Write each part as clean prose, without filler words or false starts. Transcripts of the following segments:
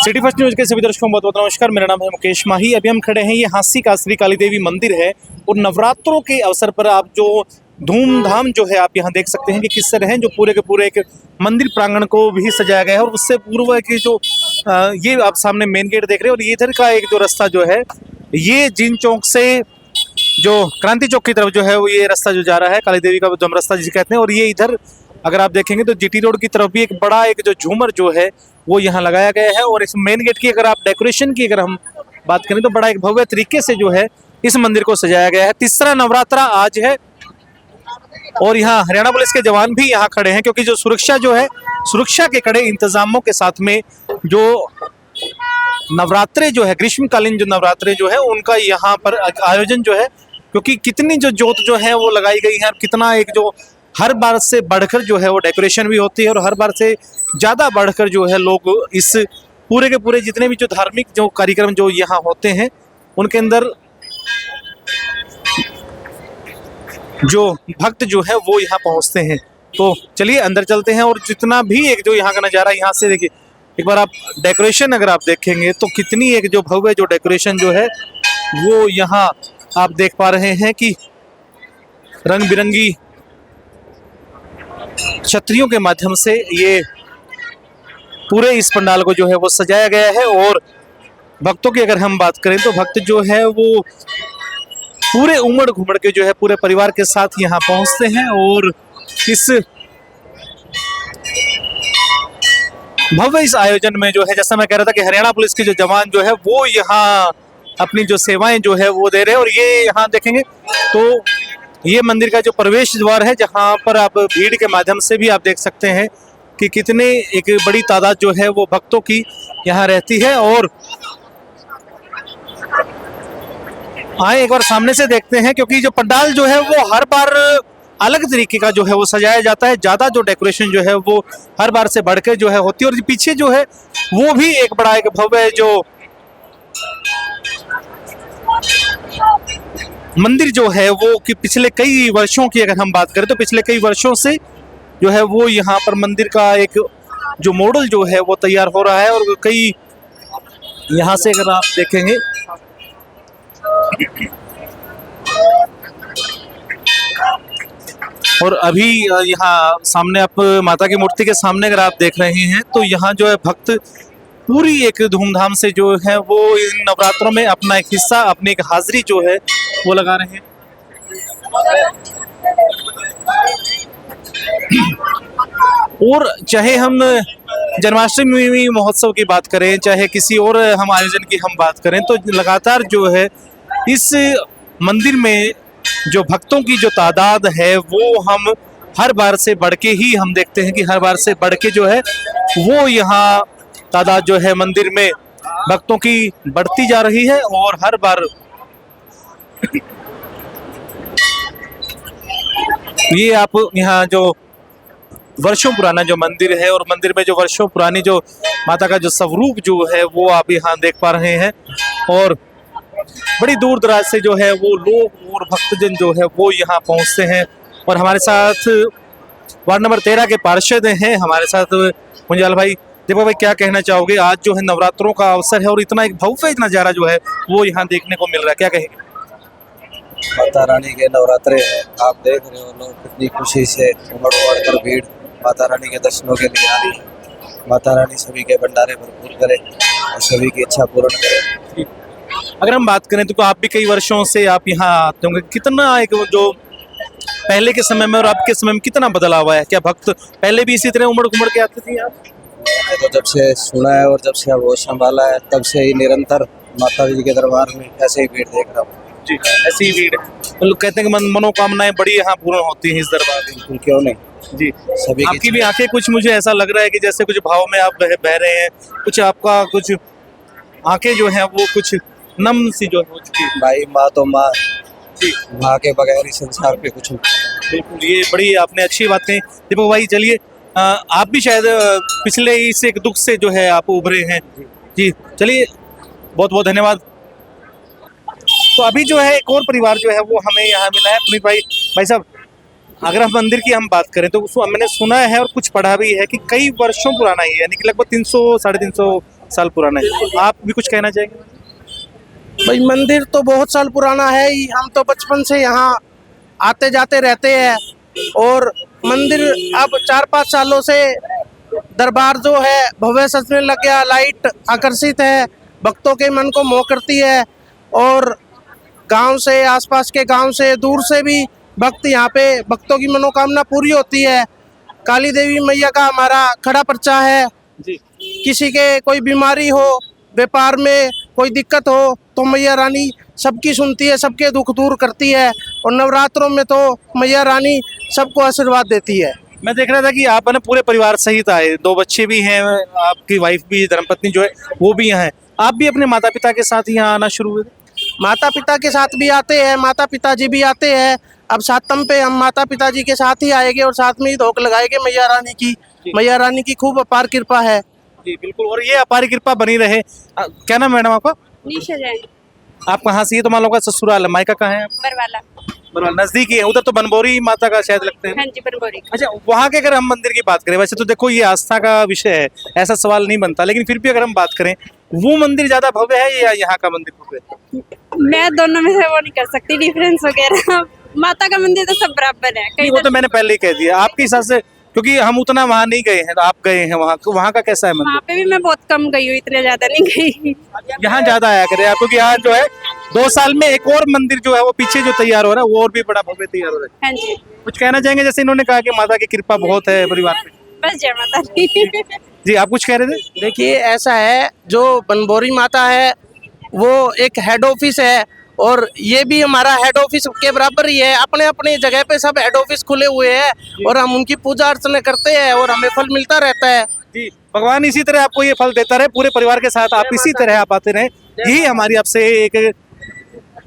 City first news के सभी दर्शकों को बहुत बहुत नमस्कार। मेरा नाम है मुकेश माही। अभी हम खड़े हैं, ये हांसी का श्री काली देवी मंदिर है और नवरात्रों के अवसर पर आप जो धूमधाम जो है आप यहाँ देख सकते हैं कि किस तरह है जो पूरे के पूरे एक मंदिर प्रांगण को भी सजाया गया है। और उससे पूर्व की जो ये आप सामने मेन गेट देख रहे हैं और ये इधर का एक जो रास्ता जो है ये जीन चौक से जो क्रांति चौक की तरफ जो है वो ये रास्ता जो जा रहा है काली देवी का जम रास्ता जिसे कहते हैं। और ये इधर अगर आप देखेंगे तो जीटी रोड की तरफ भी एक बड़ा एक जो झूमर जो है वो यहाँ लगाया गया है। और इस मेन गेट की अगर आप डेकोरेशन की अगर हम बात करें तो बड़ा एक भव्य तरीके से जो है इस मंदिर को सजाया गया है। तीसरा नवरात्रा आज है और यहाँ हरियाणा पुलिस के जवान भी यहाँ खड़े हैं क्योंकि जो सुरक्षा जो है सुरक्षा के कड़े इंतजामों के साथ में जो नवरात्रे जो है ग्रीष्मकालीन जो नवरात्रे जो है उनका यहाँ पर आयोजन जो है क्योंकि कितनी जो जोत जो है वो लगाई गई है और कितना एक जो हर बार से बढ़कर जो है वो डेकोरेशन भी होती है और हर बार से ज़्यादा बढ़कर जो है लोग इस पूरे के पूरे जितने भी जो धार्मिक जो कार्यक्रम जो यहाँ होते हैं उनके अंदर जो भक्त जो है वो यहाँ पहुँचते हैं। तो चलिए अंदर चलते हैं और जितना भी एक जो यहाँ का नज़ारा यहाँ से देखिए एक बार आप डेकोरेशन अगर आप देखेंगे तो कितनी एक जो भव्य जो डेकोरेशन जो है वो यहाँ आप देख पा रहे हैं कि रंग बिरंगी छतरियों के माध्यम से ये पूरे इस पंडाल को जो है वो सजाया गया है। और भक्तों की अगर हम बात करें तो भक्त जो है वो पूरे उमड़ घुमड़ के जो है पूरे परिवार के साथ यहाँ पहुँचते हैं और इस भव्य इस आयोजन में जो है जैसा मैं कह रहा था कि हरियाणा पुलिस के जो जवान जो है वो यहाँ अपनी जो सेवाएं जो है वो दे रहे हैं। और ये यहाँ देखेंगे तो ये मंदिर का जो प्रवेश द्वार है जहाँ पर आप भीड़ के माध्यम से भी आप देख सकते हैं कि कितने एक बड़ी तादाद जो है वो भक्तों की यहाँ रहती है। और आए एक बार सामने से देखते हैं क्योंकि जो पंडाल जो है वो हर बार अलग तरीके का जो है वो सजाया जाता है। ज़्यादा जो डेकोरेशन जो है वो हर बार से बढ़कर जो है होती है और पीछे जो है वो भी एक बड़ा एक भव्य जो मंदिर जो है वो कि पिछले कई वर्षों की अगर हम बात करें तो पिछले कई वर्षों से जो है वो यहाँ पर मंदिर का एक जो मॉडल जो है वो तैयार हो रहा है। और कई यहाँ से अगर आप देखेंगे और अभी यहाँ सामने आप माता की मूर्ति के सामने अगर आप देख रहे हैं तो यहाँ जो है भक्त पूरी एक धूमधाम से जो है वो इन नवरात्रों में अपना एक हिस्सा अपनी एक हाजिरी जो है वो लगा रहे हैं। और चाहे हम जन्माष्टमी महोत्सव की बात करें चाहे किसी और हम आयोजन की हम बात करें तो लगातार जो है इस मंदिर में जो भक्तों की जो तादाद है वो हम हर बार से बढ़ के ही हम देखते हैं कि हर बार से बढ़ के जो है वो यहाँ तादाद जो है मंदिर में भक्तों की बढ़ती जा रही है। और हर बार ये आप यहाँ जो वर्षों पुराना जो मंदिर है और मंदिर में जो वर्षों पुरानी जो माता का जो स्वरूप जो है वो आप यहाँ देख पा रहे हैं। और बड़ी दूर दराज से जो है वो लोग और भक्तजन जो है वो यहाँ पहुँचते हैं। और हमारे साथ वार्ड नंबर 13 के पार्षद हैं हमारे साथ मुंजाल भाई। दीपक भाई क्या कहना चाहोगे, आज जो है नवरात्रों का अवसर है और इतना एक भव्य नज़ारा जो है वो यहाँ देखने को मिल रहा है, क्या कहेंगे? माता रानी के नवरात्रे हैं, आप देख रहे हो लोग कितनी खुशी से उमड़ उमड़ कर भीड़ माता रानी के दर्शनों के लिए आ रही है। माता रानी सभी के भंडारे भरपूर करे और सभी की इच्छा पूर्ण करे। अगर हम बात करें तो आप भी कई वर्षों से आप यहाँ आते होंगे, कितना एक जो पहले के समय में और अब के समय में कितना बदलाव है? क्या भक्त पहले भी इसी तरह उमड़ घुमड़ के आते थे यहाँ? मैंने तो जब से सुना है और जब से अब वो संभाला है तब से ही निरंतर माता जी के दरबार में ऐसे ही भीड़ देख रहा हूँ। जी ऐसी ही भीड़ है। लोग कहते हैं कि मनोकामनाएं बड़ी यहाँ पूर्ण होती हैं इस दरबार में, क्यों नहीं जी। सभी आपकी भी आंखें कुछ मुझे ऐसा लग रहा है कि जैसे कुछ भाव में आप बह रहे हैं, कुछ आपका कुछ आंखें जो है वो कुछ नम सी जो हो चुकी है। भाई माँ तो माँ जी, माँ के बगैर ही संसार पे कुछ बिल्कुल ये बड़ी आपने अच्छी बात कही। दीपक भाई चलिए आप भी शायद पिछले इस एक दुख से जो है आप उभरे हैं जी, चलिए बहुत बहुत धन्यवाद। तो अभी जो है एक और परिवार जो है वो हमें यहाँ मिला है। पुनीत भाई साहब, अगर हम मंदिर की हम बात करें तो उसको मैंने सुना है और कुछ पढ़ा भी है कि कई वर्षों पुराना ही है, यानी कि लगभग 300 350 साल पुराना है। आप भी कुछ कहना चाहेंगे? भाई मंदिर तो बहुत साल पुराना है ही, हम तो बचपन से यहाँ आते जाते रहते हैं। और मंदिर अब 4-5 सालों से दरबार जो है भव्य सजने लग गया, लाइट आकर्षित है, भक्तों के मन को मोह करती है। और गांव से, आसपास के गांव से, दूर से भी भक्त यहाँ पे, भक्तों की मनोकामना पूरी होती है। काली देवी मैया का हमारा खड़ा पर्चा है। जी, किसी के कोई बीमारी हो, व्यापार में कोई दिक्कत हो तो मैया रानी सबकी सुनती है, सबके दुख दूर करती है। और नवरात्रों में तो मैया रानी सबको आशीर्वाद देती है। मैं देख रहा था कि आप है ना पूरे परिवार सहित आए, 2 बच्चे भी हैं, आपकी वाइफ भी, धर्मपत्नी जो है वो भी यहाँ है। आप भी अपने माता पिता के साथ यहाँ आना शुरू हुए? माता पिता के साथ भी आते हैं, माता पिताजी भी आते हैं। अब सातम पे हम माता पिताजी के साथ ही आएंगे और साथ में ही धोख लगाएंगे मैया रानी की। मैया रानी की खूब अपार कृपा है। जी बिल्कुल, और ये अपार कृपा बनी रहे। क्या नाम मैडम आपका? निशा जैन, आप कहाँ से? ये तो मान लो का ससुराल है, मायका कहाँ है? बरवाला। बरवाला नजदीक ही है, उधर तो बनबोरी माता का शायद लगते हैं। हाँ जी, बनबोरी। अच्छा, वहाँ के अगर हम मंदिर की बात करें, वैसे तो देखो ये आस्था का विषय है, ऐसा सवाल नहीं बनता, लेकिन फिर भी अगर हम बात करें, वो मंदिर ज्यादा भव्य है या यहाँ का मंदिर भव्य है? मैं दोनों में से वो नहीं कर सकती डिफरेंस वगैरह। माता का मंदिर तो सब बराबर है। नहीं, वो तो मैंने पहले ही कह दिया आपके हिसाब से, क्योंकि हम उतना वहाँ नहीं गए हैं, तो आप गए हैं वहाँ, तो वहाँ का कैसा है मंदिर? वहाँ पे भी मैं बहुत कम गई हूँ, इतने ज्यादा नहीं गई। यहाँ ज्यादा आया करे आप, क्योंकि यहाँ जो है 2 साल में एक और मंदिर जो है वो पीछे जो तैयार हो रहा है वो और भी बड़ा भव्य तैयार हो रहा है। हाँ जी, कुछ कहना चाहेंगे? जैसे इन्होंने कहा कि माता की कृपा बहुत है परिवार पे। बस जय माता दी। जी, आप कुछ कह रहे थे? देखिए ऐसा है, जो बनबोरी माता है वो एक हेड ऑफिस है और ये भी हमारा हेड ऑफिस के बराबर ही है। अपने अपने जगह पे सब हेड ऑफिस खुले हुए हैं और हम उनकी पूजा अर्चना करते हैं और हमें फल मिलता रहता है। जी, भगवान इसी तरह आपको ये फल देता रहे, पूरे परिवार के साथ आप इसी तरह आप आते रहे। यही हमारी आपसे एक,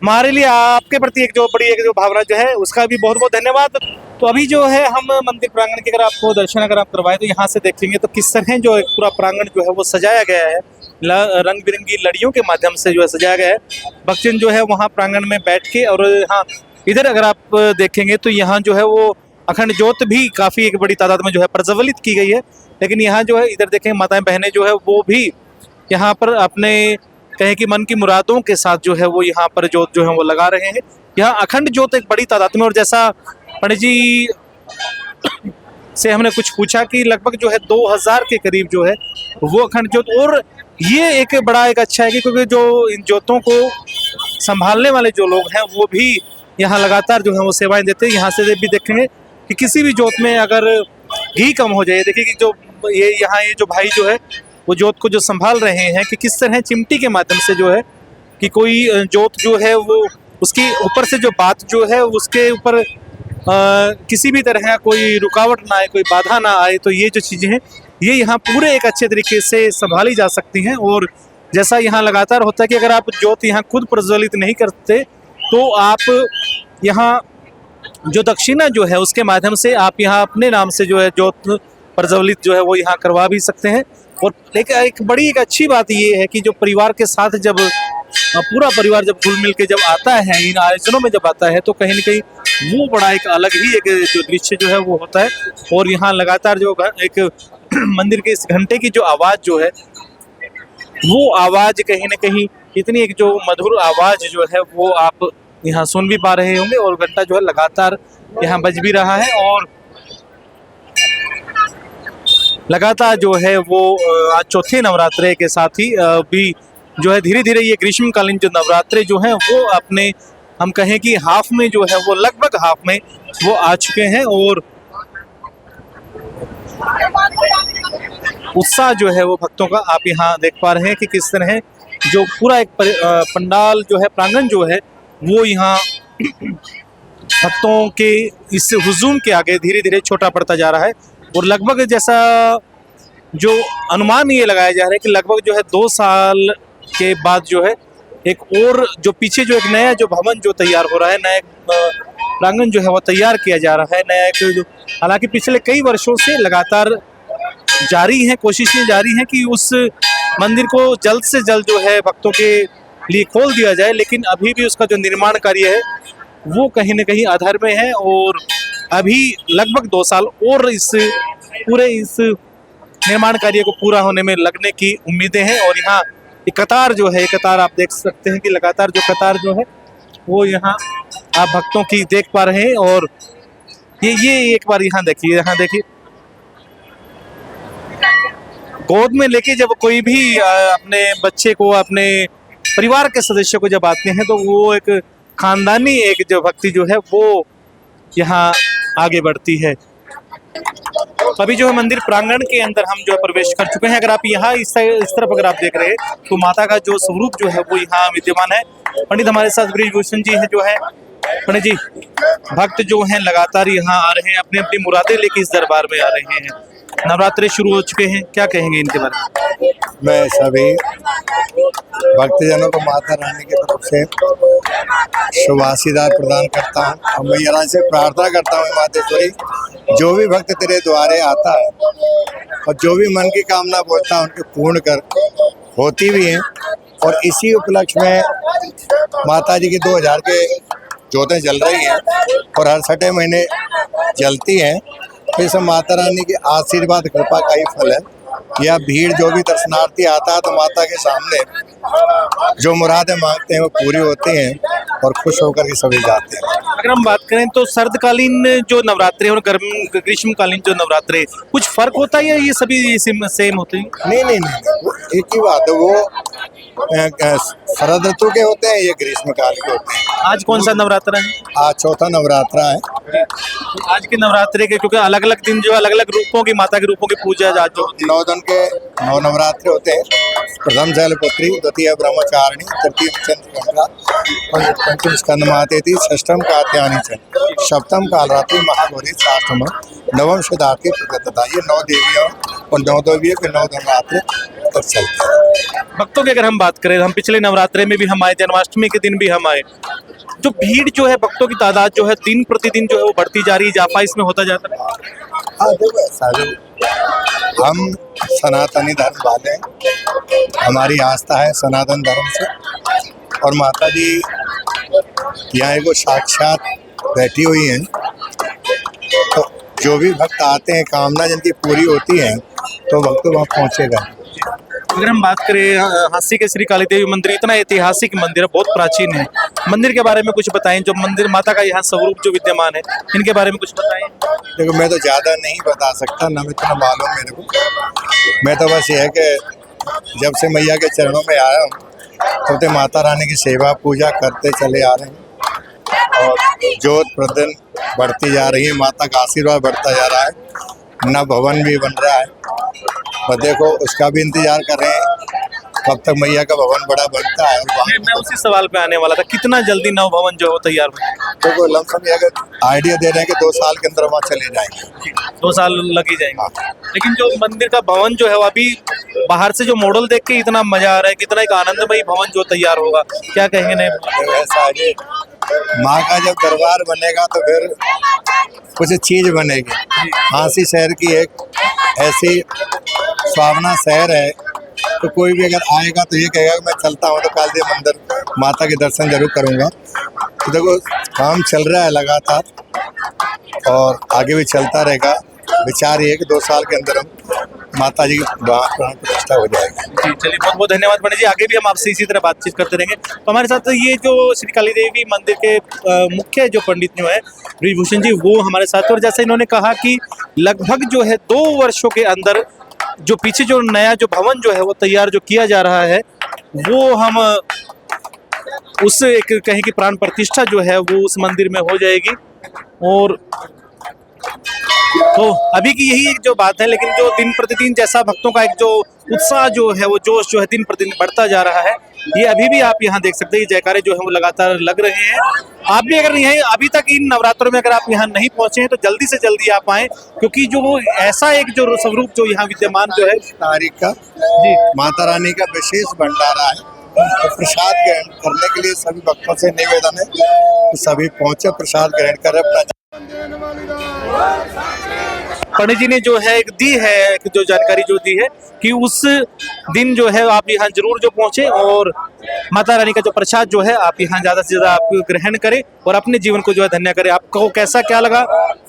हमारे लिए आपके प्रति एक जो बड़ी एक जो भावना जो है, उसका भी बहुत बहुत धन्यवाद। तो अभी जो है हम मंदिर प्रांगण के अगर आपको दर्शन अगर आप करवाएं तो यहाँ से देखेंगे तो किस तरह जो एक पूरा प्रांगण जो है वो सजाया गया है, रंग बिरंगी लड़ियों के माध्यम से जो है सजाया गया है। भक्तजन जो है वहाँ प्रांगण में बैठ के, और हाँ इधर अगर आप देखेंगे तो यहाँ जो है वो अखंड ज्योत भी काफ़ी एक बड़ी तादाद में जो है प्रज्वलित की गई है। लेकिन यहाँ जो है इधर देखें माताएं बहनें जो है वो भी यहाँ पर अपने कहें कि मन की मुरादों के साथ जो है वो यहाँ पर ज्योत जो है वो लगा रहे हैं। यहाँ अखंड ज्योत एक बड़ी तादाद में, और जैसा पंडित जी से हमने कुछ पूछा कि लगभग जो है 2000 के करीब जो है वो अखंड ज्योत। और ये एक बड़ा एक अच्छा है कि क्योंकि जो इन ज्योतों को संभालने वाले जो लोग हैं वो भी यहाँ लगातार जो है वो सेवाएं देते हैं। यहाँ से भी देखेंगे कि किसी भी ज्योत में अगर घी कम हो जाए, देखिए कि जो ये जो भाई जो है वो ज्योत को जो संभाल रहे हैं कि किस तरह चिमटी के माध्यम से जो है कि कोई ज्योत जो है वो उसकी ऊपर से जो बात जो है उसके ऊपर किसी भी तरह का कोई रुकावट ना आए, कोई बाधा ना आए। तो ये जो चीज़ें हैं ये यहाँ पूरे एक अच्छे तरीके से संभाली जा सकती हैं। और जैसा यहाँ लगातार होता है कि अगर आप ज्योत यहाँ खुद प्रज्वलित नहीं करते तो आप यहाँ जो दक्षिणा जो है उसके माध्यम से आप यहाँ अपने नाम से जो है ज्योत प्रज्वलित जो है वो यहाँ करवा भी सकते हैं। और एक बड़ी एक अच्छी बात ये है कि जो परिवार के साथ जब पूरा परिवार जब घुल मिल के जब आता है, इन आयोजनों में जब आता है तो कहीं ना कहीं वो बड़ा एक अलग ही एक जो दृश्य जो है वो होता है। और यहाँ लगातार जो एक मंदिर के इस घंटे की जो आवाज़ जो है वो आवाज़ कहीं ना कहीं इतनी एक जो मधुर आवाज़ जो है वो आप यहाँ सुन भी पा रहे होंगे। और घंटा जो है लगातार यहाँ बज भी रहा है और लगातार जो है वो आज चौथे नवरात्रे के साथ ही भी जो है धीरे धीरे ये ग्रीष्मकालीन जो नवरात्रे जो हैं वो अपने हम कहें कि हाफ में जो है वो लगभग हाफ में वो आ चुके हैं। और उत्साह जो है वो भक्तों का आप यहाँ देख पा रहे हैं कि किस तरह जो पूरा एक पंडाल जो है प्रांगण जो है वो यहाँ भक्तों के इस हुजूम के आगे धीरे धीरे छोटा पड़ता जा रहा है। और लगभग जैसा जो अनुमान ये लगाया जा रहा है कि लगभग जो है 2 साल के बाद जो है एक और जो पीछे जो एक नया जो भवन जो तैयार हो रहा है, नया प्रांगण जो है वो तैयार किया जा रहा है। नया एक जो हालांकि पिछले कई वर्षों से लगातार जारी है, कोशिशें जारी हैं कि उस मंदिर को जल्द से जल्द जो है भक्तों के लिए खोल दिया जाए, लेकिन अभी भी उसका जो निर्माण कार्य है वो कहीं न कहीं अधर में है और अभी लगभग 2 साल और इस पूरे इस निर्माण कार्य को पूरा होने में लगने की उम्मीदें हैं। और यहाँ ये कतार जो है, ये कतार आप देख सकते हैं कि लगातार जो कतार जो है वो यहाँ आप भक्तों की देख पा रहे हैं। और ये एक बार यहाँ देखिए गोद में लेके जब कोई भी अपने बच्चे को, अपने परिवार के सदस्य को जब आते हैं तो वो एक खानदानी एक जो भक्ति जो है वो यहाँ आगे बढ़ती है। तो अभी जो है मंदिर प्रांगण के अंदर हम जो है प्रवेश कर चुके हैं। अगर आप यहाँ इस तरफ अगर आप देख रहे हैं तो माता का जो स्वरूप जो है वो यहाँ विद्यमान है। पंडित हमारे साथ ब्रिजभूषण जी है जो है। पंडित जी, भक्त जो हैं लगातार यहाँ आ रहे हैं, अपनी अपनी मुरादें लेके इस दरबार में आ रहे हैं। नवरात्रे शुरू हो चुके हैं, क्या कहेंगे इनके बारे में? मैं सभी भक्तजनों को माता रानी की तरफ से शुभ आशीर्वाद प्रदान करता हूँ और मैया रानी से प्रार्थना करता हूँ, मातेश्वरी जो भी भक्त तेरे द्वारे आता है और जो भी मन की कामना बोलता है उनके पूर्ण कर होती भी हैं। और इसी उपलक्ष्य में माता जी की 2000 के ज्योतें जल रही हैं और हर छठे महीने जलती हैं। तो इस माता रानी के आशीर्वाद कृपा का ही फल है। यह भीड़ जो भी दर्शनार्थी आता है तो माता के सामने जो मुरादें मांगते हैं वो पूरी होती हैं और खुश होकर के सभी जाते हैं। अगर हम बात करें तो सर्दकालीन जो नवरात्रे और ग्रीष्मकालीन जो नवरात्रे, कुछ फर्क होता है या ये सभी सेम होते हैं? नहीं, वो एक ही बात है। वो शरद ऋतु के होते हैं, ये ग्रीष्म काल के होते हैं। आज कौन सा नवरात्रा है? आज चौथा नवरात्रा है। आज के नवरात्रे के क्योंकि अलग अलग दिन जो अलग अलग रूपों की माता के रूपों की पूजा आज जो 9 दिन के 9 नवरात्रे होते हैं। प्रथम शैलपुत्री, द्वितीय ब्रह्मचारिणी, तृतीय चंद्रघंटा, पंचम स्कंदमातेति, षष्ठम कात्यायनी च, सप्तम कालरात्रि महागौरी साष्टम, नवम सिद्धार्थी प्रकृतता। ये 9 देवियां और 9 देवियों के 9 नवरात्रे तक चलते हैं। भक्तों की अगर हम बात करें, हम पिछले नवरात्रे में भी हम आए, जन्माष्टमी के दिन भी हम आए, जो भीड़ जो है, भक्तों की तादाद जो है दिन प्रतिदिन जो है वो बढ़ती जा रही है, इजाफा इसमें होता जाता है। हाँ देखो, ऐसा जो हम सनातनी धर्म वाले हैं, हमारी आस्था है सनातन धर्म से और माता जी यहाँ एक साक्षात बैठी हुई हैं। तो जो भी भक्त आते हैं, कामना जिनकी पूरी होती है तो भक्त वहाँ पहुँचेगा। अगर हम बात करें हांसी के श्री काली देवी मंदिर, इतना ऐतिहासिक मंदिर है, बहुत प्राचीन है। मंदिर के बारे में कुछ बताएं, जो मंदिर माता का यहाँ स्वरूप जो विद्यमान है, इनके बारे में कुछ बताएं। देखो, मैं तो ज़्यादा नहीं बता सकता, ना इतना मालूम मेरे को। मैं तो बस ये है कि जब से मैया के चरणों में आया हूँ तब तो माता रानी की सेवा पूजा करते चले आ रहे हैं और जोत प्रतिदिन बढ़ती जा रही है। माता का आशीर्वाद बढ़ता जा रहा है। नव भवन भी बन रहा है और देखो उसका भी इंतजार कर रहे हैं कब तक मैया का भवन बड़ा बनता है। मैं उसी सवाल पे आने वाला था, कितना जल्दी नव भवन जो है तैयार हो? देखो लमसम आइडिया दे रहे हैं कि 2 साल के अंदर वहाँ चले जाएंगे। 2 साल लग ही जाएंगे। लेकिन जो मंदिर का भवन जो है वो अभी बाहर से जो मॉडल देख के इतना मजा आ रहा है, कितना एक आनंदमयी भवन जो तैयार होगा, क्या कहेंगे? नहीं ऐसा है, माँ का जब दरबार बनेगा तो फिर कुछ चीज बनेगी। हांसी शहर की एक ऐसी सुहावना शहर है तो कोई भी अगर आएगा तो ये कहेगा कि मैं चलता हूँ तो काली देवी मंदिर माता के दर्शन जरूर करूँगा। तो देखो काम चल रहा है लगातार और आगे भी चलता रहेगा। विचार ये है कि 2 साल के अंदर हम माता जी की प्राण प्रतिष्ठा हो जाएगी। चलिए, बहुत बहुत धन्यवाद पंडित जी। आगे भी हम आपसे इसी तरह बातचीत करते रहेंगे। तो हमारे साथ ये जो श्री काली देवी मंदिर के मुख्य जो पंडित जो है ब्रिजभूषण जी, वो हमारे साथ। और जैसे इन्होंने कहा कि लगभग जो है 2 वर्षों के अंदर जो पीछे जो नया जो भवन जो है वो तैयार जो किया जा रहा है, वो हम उस एक कहें कि प्राण प्रतिष्ठा जो है वो उस मंदिर में हो जाएगी। और तो अभी की यही एक जो बात है, लेकिन जो दिन प्रतिदिन जैसा भक्तों का एक जो उत्साह जो है, वो जोश जो है दिन प्रतिदिन बढ़ता जा रहा है, ये अभी भी आप यहाँ देख सकते हैं। जयकारे जो है वो लगातार लग रहे हैं। आप भी अगर नहीं अभी तक इन नवरात्रों में अगर आप यहाँ नहीं पहुंचे हैं तो जल्दी से जल्दी आप आएँ, क्योंकि जो ऐसा एक जो स्वरूप जो यहाँ विद्यमान जो है तारीख का जी माता रानी का विशेष भंडारा है। तो प्रसाद ग्रहण करने के लिए सभी भक्तों से निवेदन है कि सभी पहुंचे, प्रसाद ग्रहण करें। अपना पंडित जी ने जो है एक दी है, एक जो जानकारी जो दी है कि उस दिन जो है आप यहाँ जरूर जो पहुंचे और माता रानी का जो प्रसाद जो है आप यहाँ ज्यादा से ज्यादा आप ग्रहण करें और अपने जीवन को जो है धन्य करें। आपको कैसा क्या लगा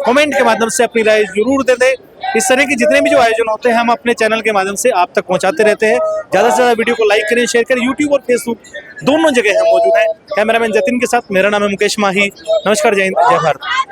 कमेंट के माध्यम से अपनी राय जरूर दे दें। इस तरह के जितने भी जो आयोजन होते हैं हम अपने चैनल के माध्यम से आप तक पहुंचाते रहते हैं। ज्यादा से ज्यादा वीडियो को लाइक करें, शेयर करें। यूट्यूब और फेसबुक दोनों जगह हम मौजूद हैं। कैमरामैन जतिन के साथ मेरा नाम है मुकेश माही। नमस्कार, जय हिंद, जय भारत।